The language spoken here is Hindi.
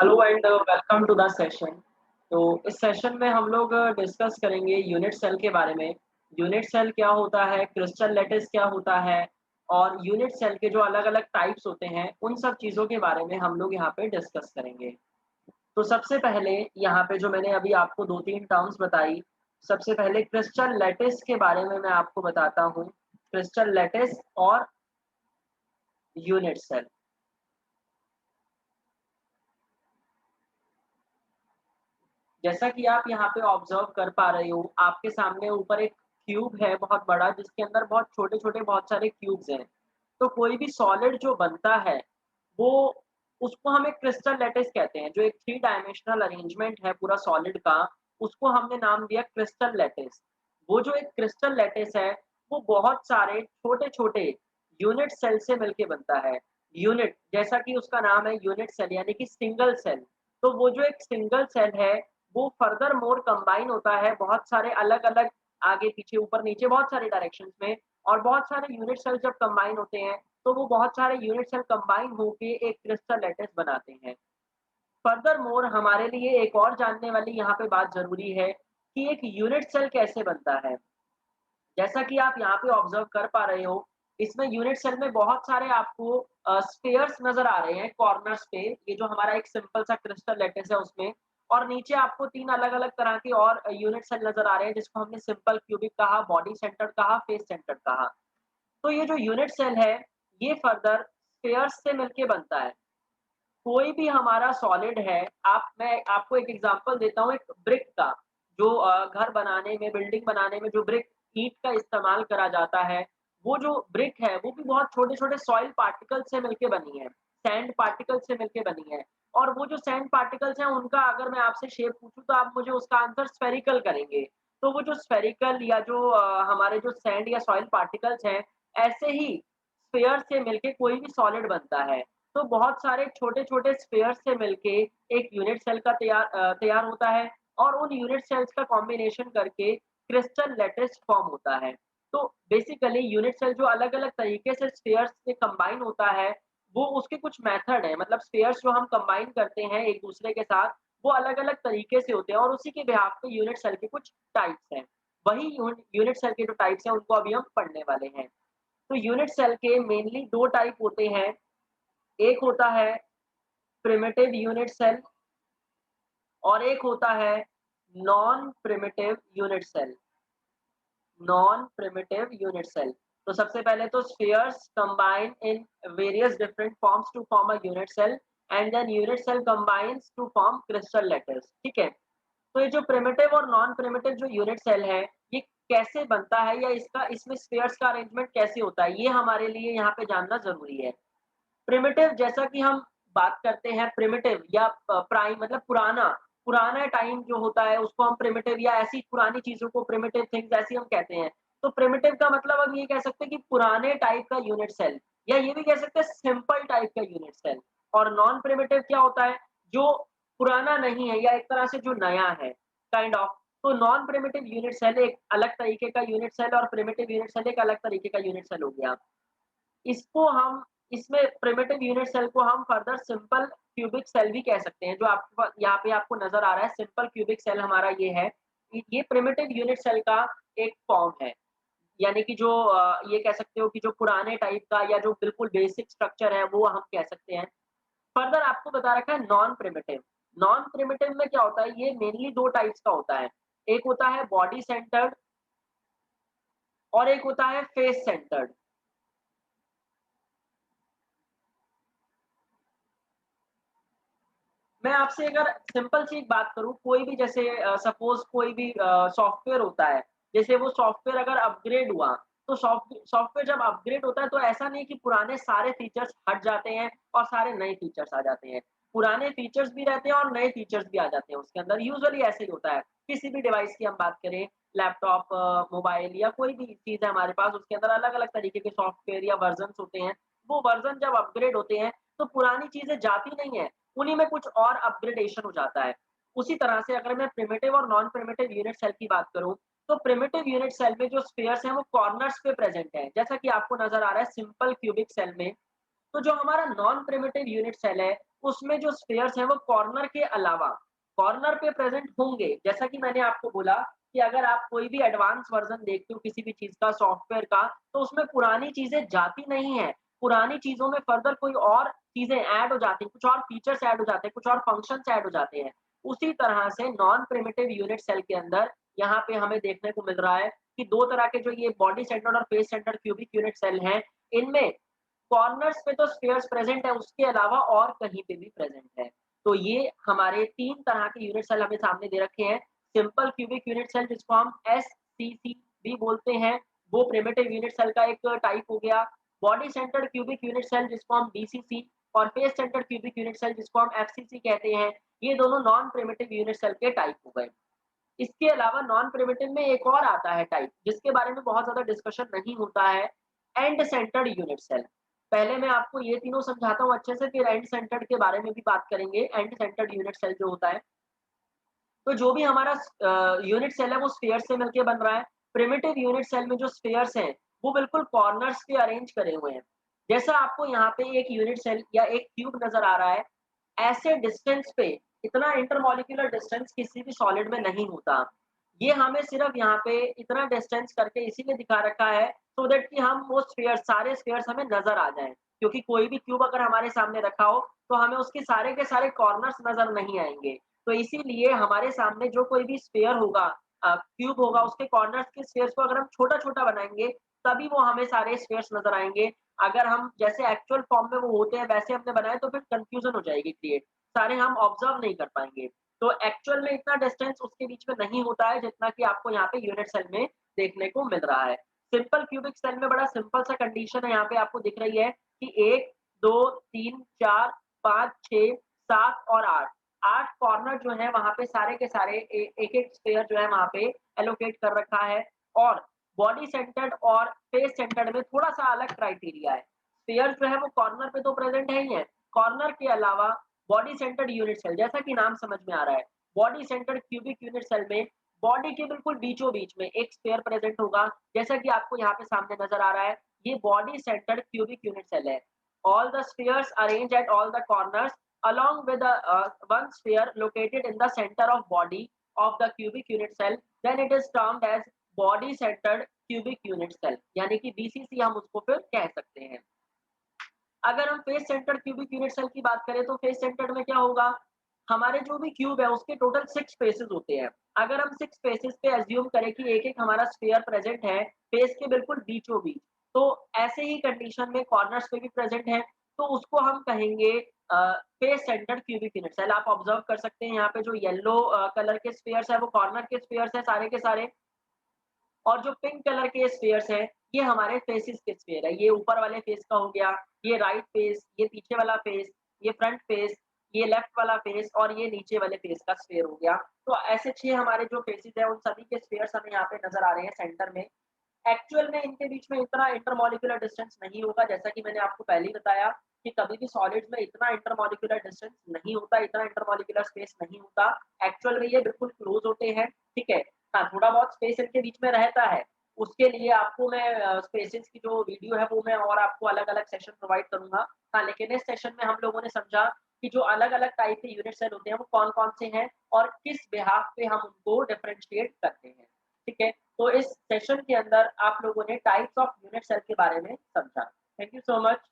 Hello and welcome to the session. तो इस सेशन में हम लोग डिस्कस करेंगे यूनिट सेल के बारे में। यूनिट सेल क्या होता है, क्रिस्टल लैटिस क्या होता है और यूनिट सेल के जो अलग-अलग टाइप्स होते हैं, उन सब चीज़ों के बारे में हम लोग यहाँ पे डिस्कस करेंगे। तो सबसे पहले यहाँ पे जो मैंने अभी आपको 2-3 टर्म्स बताई, सबसे पहले क्रिस्टल लैटिस के बारे में मैं आपको बताता हूँ। क्रिस्टल लैटिस और यूनिट सेल। जैसा कि आप यहाँ पे ऑब्जर्व कर पा रहे हो, आपके सामने ऊपर एक क्यूब है बहुत बड़ा जिसके अंदर बहुत छोटे-छोटे बहुत सारे क्यूब्स हैं। तो कोई भी सॉलिड जो बनता है, वो उसको हम एक क्रिस्टल लैटिस कहते हैं। जो एक 3 डायमेंशनल अरेंजमेंट है पूरा सॉलिड का, उसको हमने नाम दिया क्रिस्टल लैटिस। वो जो एक क्रिस्टल लैटिस है, वो बहुत सारे छोटे-छोटे यूनिट सेल से मिलके बनता है। यूनिट जैसा कि उसका नाम है यूनिट सेल यानी कि सिंगल सेल। तो वो जो एक सिंगल सेल है वो फर्दर मोर कंबाइन होता है बहुत सारे अलग-अलग आगे-पीछे, ऊपर-नीचे बहुत सारे डायरेक्शंस में और बहुत सारे यूनिट सेल जब कंबाइन होते हैं, तो वो बहुत सारे यूनिट सेल कंबाइन होके एक क्रिस्टल लैटिस बनाते हैं। फर्दर मोर हमारे लिए एक और जानने वाली यहाँ पे बात ज़रूरी है कि एक यूनिट सेल कैसे बनता है। जैसा कि आप यहाँ पे ऑब्जर्व कर पा रहे हो, इसमें यूनिट सेल में बहुत सारे आपको स्फीयर्स नज़र आ रहे हैं कॉर्नर्स पे, ये जो हमारा एक सिंपल सा क्रिस्टल लैटिस है उसमें और नीचे आपको 3 अलग-अलग तरह के और यूनिट सेल नज़र आ रहे हैं जिसको हमने सिंपल क्यूबिक कहा, बॉडी सेंटर्ड कहा, फेस सेंटर्ड कहा। तो ये जो यूनिट सेल है, ये फर्दर स्फीयर्स से मिलके बनता है। कोई भी हमारा सॉलिड है, मैं आपको एक एग्ज़ाम्पल देता हूँ एक ब्रिक का, जो घर बनाने में, बिल्डिंग बनाने में जो ब्रिक ईंट का इस्तेमाल करा जाता है, वो जो ब्रिक है, वो भी बहुत छोटे-छोटे सॉइल पार्टिकल से मिलके बनी है, सैंड पार्टिकल से मिलके बनी है। और वो जो सैंड पार्टिकल्स हैं, उनका अगर मैं आपसे शेप पूछूँ, तो आप मुझे उसका आंसर स्फेरिकल करेंगे। तो वो जो स्फेरिकल या जो हमारे जो सैंड या सॉइल पार्टिकल्स हैं, ऐसे ही स्फीयर से मिलके कोई भी सॉलिड बनता है। तो बहुत सारे छोटे-छोटे स्फीयर्स से मिलके एक यूनिट सेल का तैयार होता है और उन यूनिट सेल्स का कॉम्बिनेशन करके क्रिस्टल लैटिस फॉर्म होता है। तो बेसिकली यूनिट सेल जो अलग-अलग तरीके से स्फीयर्स से कंबाइन होता है, वो उसके कुछ मेथड हैं। मतलब स्फीयर्स जो हम कंबाइन करते हैं एक-दूसरे के साथ, वो अलग-अलग तरीके से होते हैं और उसी के बिहाफ पे यूनिट सेल के कुछ टाइप्स हैं। वही यूनिट सेल के जो टाइप्स हैं, उनको अभी हम पढ़ने वाले हैं। तो यूनिट सेल के मेनली 2 टाइप होते हैं। एक होता है प्रिमिटिव यूनिट सेल और एक होता है non primitive unit cell. Non primitive unit cell. तो सबसे पहले तो spheres combine in various different forms to form a unit cell and then unit cell combines to form crystal lattice. ठीक है। तो ये जो प्रिमिटिव और नॉन प्रिमिटिव जो यूनिट सेल है, ये कैसे बनता है या इसका इसमें स्फीयर्स का अरेंजमेंट कैसे होता है, ये हमारे लिए यहाँ पे जानना ज़रूरी है। प्रिमिटिव जैसा कि हम बात करते हैं प्रिमिटिव या प्राइम मतलब पुराना पुराना टाइम जो होता है उसको हम प्रिमिटिव या ऐसी पुरानी चीज़ों को प्रिमिटिव थिंग्स ऐसी हम कहते हैं। तो प्रिमिटिव का मतलब हम ये कह सकते हैं कि पुराने टाइप का यूनिट सेल या ये भी कह सकते हैं सिंपल टाइप का यूनिट सेल। और नॉन प्रिमिटिव क्या होता है? जो पुराना नहीं है या एक तरह से जो नया है काइंड ऑफ। तो नॉन प्रिमिटिव यूनिट सेल एक अलग तरीके का यूनिट सेल और प्रिमिटिव यूनिट सेल एक अलग तरीके का यूनिट सेल हो गया। इसको हम इसमें प्रिमिटिव यूनिट सेल को हम फर्दर सिंपल क्यूबिक सेल भी कह सकते हैं, जो आपके पास यहाँ पे आपको नज़र आ रहा है सिंपल क्यूबिक सेल हमारा ये है। ये प्रिमिटिव यूनिट सेल का एक फॉर्म है। यानी कि जो ये कह सकते हो कि जो पुराने टाइप का या जो बिल्कुल बेसिक स्ट्रक्चर है वो हम कह सकते हैं। फर्दर आपको बता रखा है नॉन प्रिमिटिव। नॉन प्रिमिटिव में क्या होता है, ये मेनली 2 टाइप्स का होता है। एक होता है बॉडी सेंटर्ड और एक होता है फेस सेंटर्ड। मैं आपसे अगर सिंपल सी एक बात करूँ, कोई भी जैसे सपोज़ कोई भी सॉफ्टवेयर होता है, जैसे वो सॉफ्टवेयर अगर अपग्रेड हुआ, तो सॉफ्टवेयर जब अपग्रेड होता है तो ऐसा नहीं कि पुराने सारे फीचर्स हट जाते हैं और सारे नए फीचर्स आ जाते हैं। पुराने फीचर्स भी रहते हैं और नए फीचर्स भी आ जाते हैं उसके अंदर, यूजुअली ऐसे ही होता है। किसी भी डिवाइस की हम बात करें, लैपटॉप, मोबाइल या कोई भी चीज़ है हमारे पास, उसके अंदर अलग-अलग तरीके के सॉफ्टवेयर या वर्ज़न्स होते हैं। वो वर्ज़न जब अपग्रेड होते हैं, तो पुरानी चीज़ें जाती नहीं हैं, उन्हीं में कुछ और अपग्रेडेशन हो जाता है। उसी तरह से अगर मैं प्रिमिटिव और नॉन प्रिमिटिव यूनिट सेल की बात करूँ, तो प्रिमिटिव यूनिट सेल में जो स्फीयर्स हैं वो कॉर्नर्स पे प्रेज़ेंट हैं। जैसा कि आपको नज़र आ रहा है सिंपल क्यूबिक सेल में, तो जो हमारा नॉन प्रिमिटिव यूनिट सेल है, उसमें जो स्फीयर्स हैं वो कॉर्नर के अलावा कॉर्नर पे प्रेज़ेंट होंगे। जैसा कि मैंने आपको बोला कि अगर आप कोई भी एडवांस वर्ज़न देखते हो किसी भी चीज़ का सॉफ्टवेयर का, तो उसमें पुरानी चीज़ें जाती नहीं हैं। पुरानी चीज़ों में फर्दर कोई और चीज़ें ऐड हो जाती हैं, कुछ और फीचर्स ऐड हो जाते हैं, कुछ और फंक्शन्स ऐड हो जाते हैं। उसी तरह से नॉन प्रिमिटिव यूनिट सेल के अंदर यहाँ पे हमें देखने को मिल रहा है कि 2 तरह के जो ये बॉडी सेंटर्ड और face centred cubic unit cell हैं, इनमें कॉर्नर्स पे तो स्फीयर्स प्रेज़ेंट है, उसके अलावा और कहीं पे भी प्रेज़ेंट है। तो ये हमारे 3 तरह के यूनिट सेल हमें सामने दे रखे हैं। सिंपल क्यूबिक यूनिट सेल जिसको हम एससीसी भी बोलते हैं, वो प्रिमिटिव यूनिट सेल का एक टाइप हो गया। Body centred cubic unit cell जिसको हम बीसीसी और face centred cubic unit cell जिसको हम एफसीसी कहते हैं, ये दोनों नॉन प्रिमिटिव यूनिट सेल के टाइप हो गए। इसके अलावा नॉन प्रिमिटिव में एक और आता है टाइप, जिसके बारे में बहुत ज़्यादा डिस्कशन नहीं होता है, एंड सेंटर्ड यूनिट सेल। पहले मैं आपको ये तीनों समझाता हूँ अच्छे से, फिर एंड सेंटर्ड के बारे में भी बात करेंगे। एंड सेंटर्ड यूनिट सेल जो होता है, तो जो भी हमारा यूनिट सेल है वो स्फीयर से मिलके बन रहा है। प्रिमिटिव यूनिट सेल में जो स्फीयर्स हैं, वो बिल्कुल कॉर्नर्स पे अरेंज करे हुए हैं। जैसा आपको यहाँ पे एक यूनिट सेल या एक क्यूब नज़र आ रहा है, ऐसे डिस्टेंस पे इतना इंटरमॉलिक्यूलर डिस्टेंस किसी भी सॉलिड में नहीं होता। ये हमें सिर्फ़ यहाँ पे इतना डिस्टेंस करके इसीलिए दिखा रखा है सो दैट कि हम वो स्फीयर्स सारे स्फीयर्स हमें नज़र आ जाएँ। क्योंकि कोई भी क्यूब अगर हमारे सामने रखा हो, तो हमें उसके सारे के सारे कॉर्नर्स नज़र नहीं आएँगे। तो इसीलिए हमारे सामने जो कोई भी स्फीयर होगा, क्यूब होगा, उसके कॉर्नर्स के स्फीयर्स को अगर हम छोटा-छोटा बनाएँगे, तभी वो हमें सारे स्फीयर्स नज़र आएँगे। अगर हम जैसे एक्चुअल फॉर्म में वो होते हैं वैसे हमने बनाए तो फिर कन्फ्यूज़न हो जाएगी क्रिएट, सारे हम ऑब्ज़र्व नहीं कर पाएँगे। तो एक्चुअल में इतना डिस्टेंस उसके बीच में नहीं होता है जितना कि आपको यहाँ पे यूनिट सेल में देखने को मिल रहा है। सिंपल क्यूबिक सेल में बड़ा सिंपल सा कंडीशन है यहाँ पे आपको दिख रही है कि 1, 2, 3, 4, 5, 6, 7 और 8। 8 कॉर्नर जो हैं वहाँ पे सारे के सारे एक-एक स्फीयर जो है वहाँ पे एलोकेट कर रखा है और बॉडी सेंटर्ड और फेस सेंटर्ड में थोड़ा-सा अलग क्राइटेरिया है। स्फीयर जो है वो कॉर्नर पे तो प्रेज़ेंट है ही है, कॉर्नर के अलावा बॉडी सेंटर्ड यूनिट सेल जैसा कि नाम समझ में आ रहा है, body centred cubic unit cell में बॉडी के बिल्कुल बीचों-बीच में एक स्फीयर प्रेज़ेंट होगा, जैसा कि आपको यहाँ पे सामने नज़र आ रहा है, ये body centred cubic unit cell है। All the spheres arranged at all the corners along with the one sphere located in the center of body of the cubic unit cell, then it is termed as body centered cubic unit cell, यानी कि BCC हम उसको फिर कह सकते हैं। अगर हम face centred cubic unit cell की बात करें तो फेस सेंटर्ड में क्या होगा, हमारे जो भी क्यूब है उसके टोटल 6 फेसेस होते हैं। अगर हम 6 फेसेस पे अज्यूम करें कि एक-एक हमारा स्फीयर प्रेज़ेंट है फेस के बिल्कुल बीचों-बीच, तो ऐसे ही कंडीशन में कॉर्नर्स पे भी प्रेज़ेंट है, तो उसको हम कहेंगे face centred cubic unit cell. आप ऑब्ज़र्व कर सकते हैं यहाँ पे जो येलो कलर के स्फीयर्स हैं वो कॉर्नर के स्फीयर्स हैं सारे के सारे। और जो पिंक कलर के स्फीयर्स हैं, ये हमारे फेसेस के स्फीयर है। ये ऊपर वाले फेस का हो गया, ये राइट फेस, ये पीछे वाला फेस, ये फ्रंट फेस, ये लेफ्ट वाला फेस और ये नीचे वाले फेस का स्फीयर हो गया। तो ऐसे 6 हमारे जो फेसेस हैं, उन सभी के स्फीयर्स हमें यहाँ पे नज़र आ रहे हैं सेंटर में। एक्चुअल में इनके बीच में इतना इंटरमॉलिक्यूलर डिस्टेंस नहीं होगा, जैसा कि मैंने आपको पहले ही बताया कि कभी भी सॉलिड्स में इतना इंटरमॉलिक्यूलर डिस्टेंस नहीं होता, इतना इंटरमॉलिक्यूलर स्पेस नहीं होता। एक्चुअल में ये बिल्कुल क्लोज़ होते हैं, ठीक है? हाँ, थोड़ा बहुत स्पेस इनके बीच में रहता है। उसके लिए आपको मैं स्पेसेस की जो वीडियो है वो मैं और आपको अलग-अलग सेशन प्रोवाइड करूँगा। हाँ, लेकिन इस सेशन में हम लोगों ने समझा कि जो अलग-अलग टाइप के यूनिट सेल होते हैं वो कौन-कौन से हैं और किस बिहाफ़ पे हम उनको डिफरेंशिएट करते हैं। ठीक है? तो इस सेशन के अंदर आप लोगों ने टाइप्स ऑफ यूनिट सेल के बारे में समझा। Thank you so much.